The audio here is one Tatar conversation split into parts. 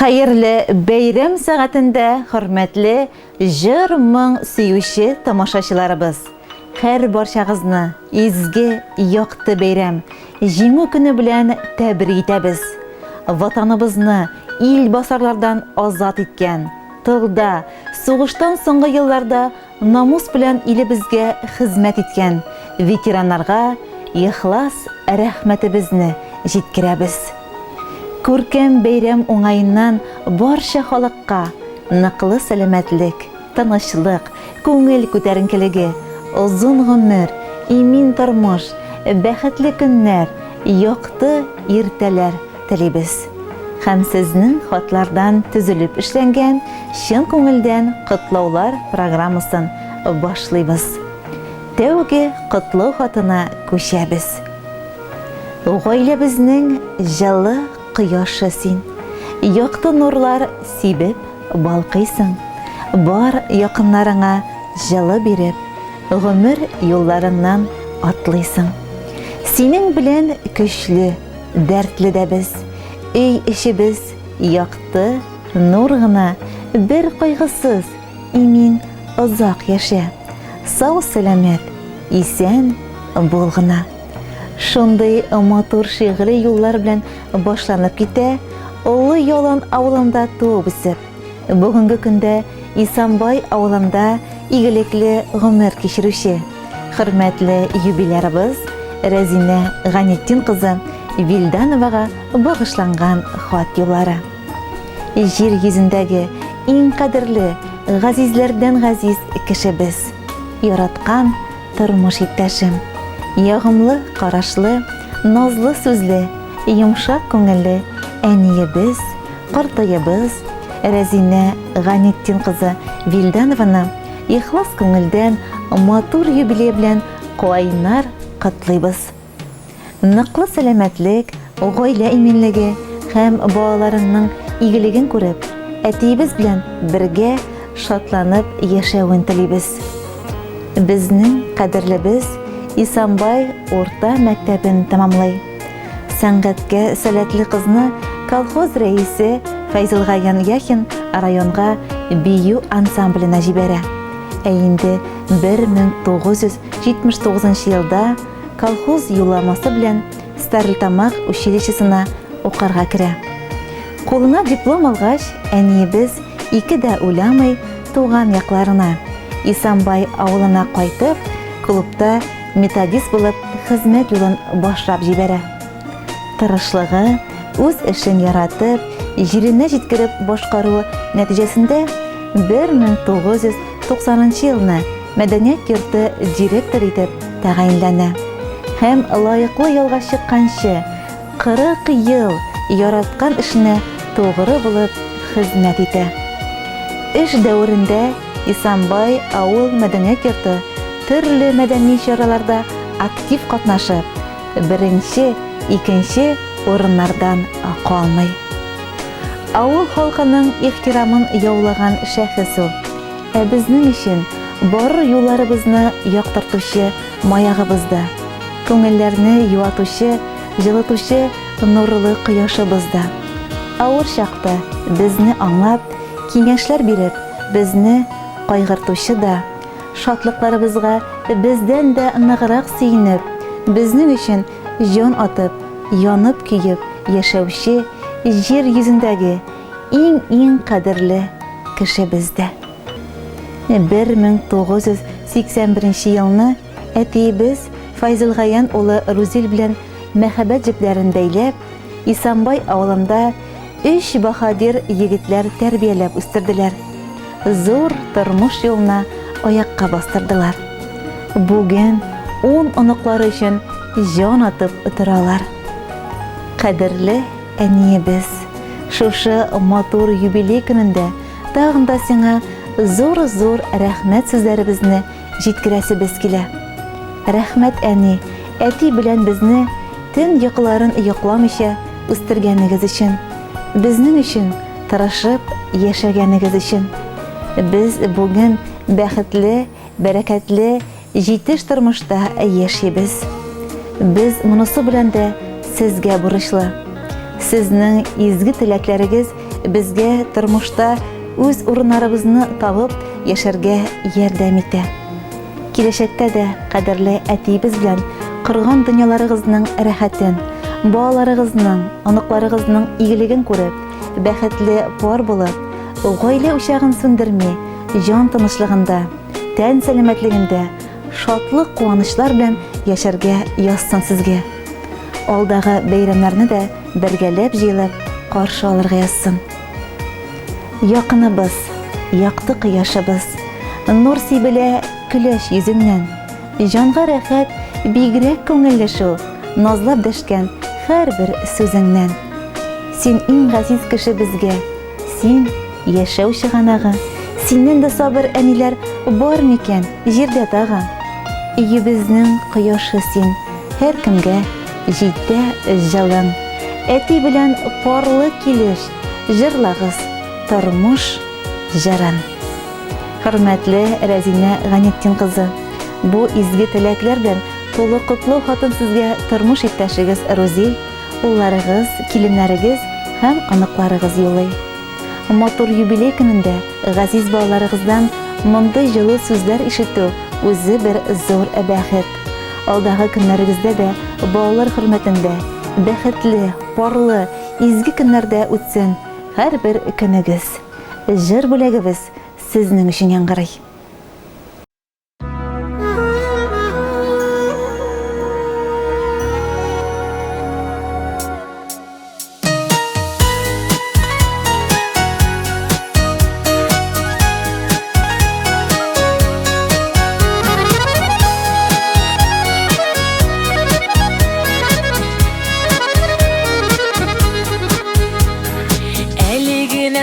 Hayırlı beyram saatinde hürmetli jır-mıng süyüşü tamaşaçılarımız. Her barşağızını izgi yoqti beyram jiңu күні bilen tebrik etebіз. Vatanımızını il basarlardan azat etken, tılda, soğuştan soңғы yıllarda namus bilen ilibizge hizmet etken veteranlarga ihlas rahmetimizni жеткірәбіз. Көркем бейрам оңайынан барша халыққа нақлы сәлемәтлік, тынычлық, көңіл көтәренкелеге, ұзын ғұмыр, имин тормыш, бәхетле көннәр, яқты иртәләр телибез. Һәм сезнең хатлардан төзелеп эшләнгән шын күңелдән котлаулар программасын башлыйбыз. Тәүге котлау хатына күчәбез. Гаиләбезнең җылы Кыяшы син, яқты нурлар сибеп балкыйсың, бар якыннарыңа жылы биреп, гомер юлларыңнан атлыйсың. Синең белән көчле, дәртле дә без, өй ишебез якты, нур гына, бер кайгысыз, имин озак яшә, сау сәламәт, исән бул гына. Шундый матур шигъри юллар белән башланып китә Олы Ялан авылында туып үсеп. Бүгенге көндә Исанбай авылында игелекле гомер кичерүче хөрмәтле юбилярыбыз Рәзинә Ганеттин кызы Вилдановага багышланган хат юллары. Җир йөзендәге иң кадерле, газизләрдән газиз кешебез, яраткан тормыш иптәшем. Ягымлы, карашлы, назлы сүзле, йомшак күңелле әниебез, картаебыз Рәзинә Ганеттин кызы Вилданованы ихлас күңелдән матур юбилей белән кайнар котлыйбыз. Ныклы сәламәтлек, гаилә иминлеге һәм балаларының игелеген күреп, әтиебез белән бергә шатланып яшәвен телибез. Безнең кадерлебез Исанбай орта мәктәбен тәмамлый. Сәнгатькә сәләтле кызны колхоз рәисе Файзылгаян Яхин районга бию ансамбленә җибәрә. Ә инде 1979 елда колхоз юлламасы белән Старлтамак училищесына укырга керә. Кулына диплом алгач, әниебез ике дә уйламый туган якларына, Исанбай авылына кайтып, клубта методист булып хезмәт юлын башлап җибәрә. Тырышлыгы, үз эшен яратып, җиренә җиткереп башкаруы нәтиҗәсендә 1990 елны мәдәният йорты директор итеп тәгаенләнә. Һәм лаеклы ялга чыкканчы 40 ел яраткан эшенә тугры булып хезмәт итә. Эш дәверендә Исанбай авыл мәдәният йорты төрле мәдәни чараларда актив катнашып, беренче, икенче урыннардан калмый. Авыл халкының ихтирамын яулаган шәхес ул. Ә безнең өчен бар юлларыбызны яктыртучы маягыбызда, күңелләрне юатучы, җылытучы нурлы кояшыбызда. Авыр чакта безне аңлап, киңәшләр биреп, безне кайгыртучы да, шатлыкларыбызга бездән дә ныграк сөйнеп, безнең өчен җан атып, янып көеп яшәүче җир йөзендәге иң кадерле кеше бездә. 1981 елны әтиебез Файзылгаян улы Рузил белән мәхәббәт җепләрен бәйләп, Исанбай авылында 3 баһадир егетләр тәрбияләп үстерделәр. Зур тормыш юлына аякка бастырдылар. Бүген 10 оныклары өчен җан атып торалар. Кадерле әниебез, шушы матур юбилей көнендә тагын да сиңа зур рәхмәт сүзләребезне җиткерәсебез килә. Рәхмәт әни, әти белән безне төн йокларын йокламыйча үстергәнегез өчен, безнең өчен тырышып яшәгәнегез өчен. Без бүген бәхетле, бәрәкәтле, җитеш тормышта яшибез. Без монысы белән дә сезгә бурычлы. Сезнең изге теләкләрегез безгә тормышта үз урыннарыбызны табып яшәргә ярдәм итә. Киләчәктә дә кадерле әтиебез белән кырган дөньяларыгызның рәхәтен, балаларыгызның, аныкларыгызның игелеген күреп, бәхетле пар булып, гаилә учагын сүндерми, җан тынычлыгында, тән сәламәтлегендә, шатлык, куанычлар белән яшәргә язсын сезгә. Алдагы бәйрәмнәрне дә бергәләп җыелып каршы алырга язсын. Якыныбыз, якты кояшыбыз, нур сибелә көләч йөзеңнән. Җанга рәхәт, бигрәк күңелле шул, назлап дәшкән һәрбер сүзеңнән. Син иң газиз кеше безгә, син яшәү чыганагы, синнән дә сабыр әниләр бар микән җирдә тагы. Өебезнең кояшы син, һәр кемгә җитә җылың. Әти белән парлы килеш, җырлагыз тормыш җырын. Хөрмәтле Рәзинә Ганиетдин кызы, бу изге теләкләр белән тулы котлы хатын сезгә тормыш иптәшегез Рузил, улларыгыз, киленнәрегез һәм аныкларыгыз юлый. Матур юбилей көнендә газиз балаларыгыздан мондый җылы сүзләр ишетү үзе бер зур бәхет. Алдагы көннәрегездә дә балалар хөрмәтендә бәхетле, парлы, изге көннәрдә үтсен һәрбер көнегез. Җыр бүләгебез сезнең өчен яңгырый.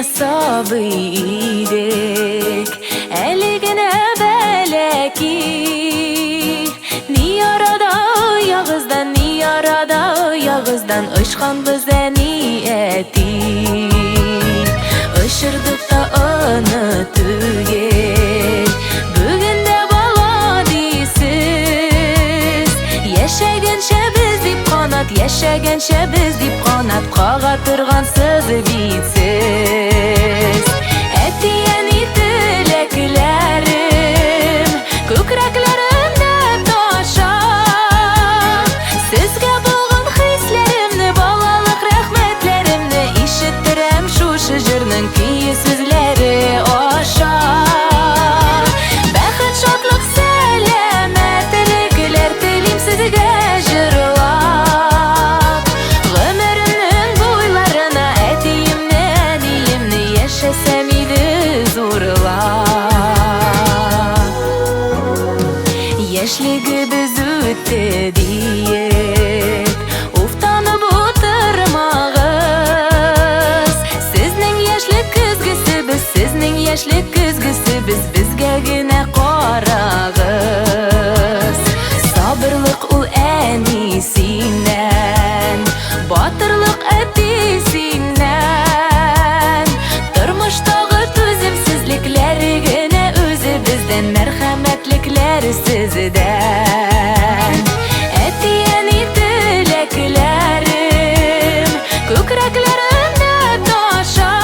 Sabır idik, eligine belki. Ni arada yağızdan ışkan bize niyeti. Işırdık da onu tügel, bugün de bala disiz. Yaşagençe biz dip kanat, yaşagençe biz dip kanat, kağa tırgansız bitsiz. Etiyeni dileklerim, kükreklerimde taşa. Sizge bulgun hislerimni, balalık rahmetlerimni, işittirem şu şıcırnın kiyi sözleri aşa. Bäxet, şatlık, selametlikler tilim sizge jırlap. Ömrümün boylarına etiyimni, ediyimni yaşasam idi zorlap. Yaşligimiz ötті deyip uftanıp oturmağız. Sizning yaşlik küzgüsübüz, sizning yaşlik küzgüsübüz, bizge gine qarağız. Sabırlık ul enisinden, batırlık etisinden. Turmuştagı tüzümsizlikler gine özü bizden, merhametlikler sizden. Etiyeni dileklerim, kükreklerimde taşa.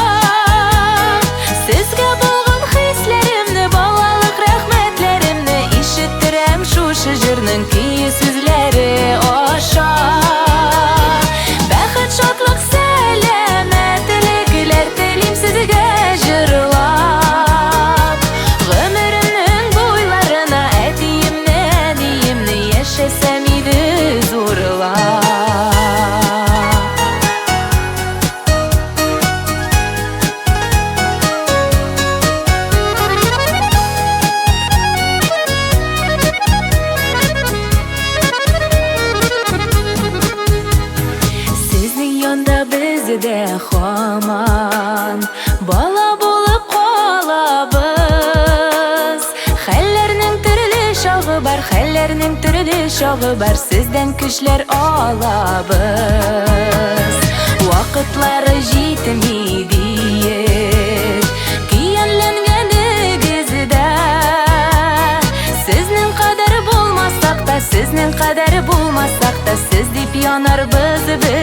Sizge bulgun hislerimni, balalık rahmetlerimni, işittirem şu şıcırnın kiyi sözleri aşa. Bäxet, şatlık, selametlikler tilim sizge jırlap. Ömrümün boylarına etiyimni yaşasam idi zorlap. Sizning yonda bizde haman bala bolup qalabız. Hallerning türlü şağı bar, hallerning türlü şağı bar, sizden küçler alabız. Vaqıtları jitmidi kiyenlengenigizde. Sizning qadar bulmasak da, sizning qadar bulmasak da, siz dip yanar biz bizde.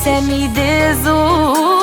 өләшсәм иде зур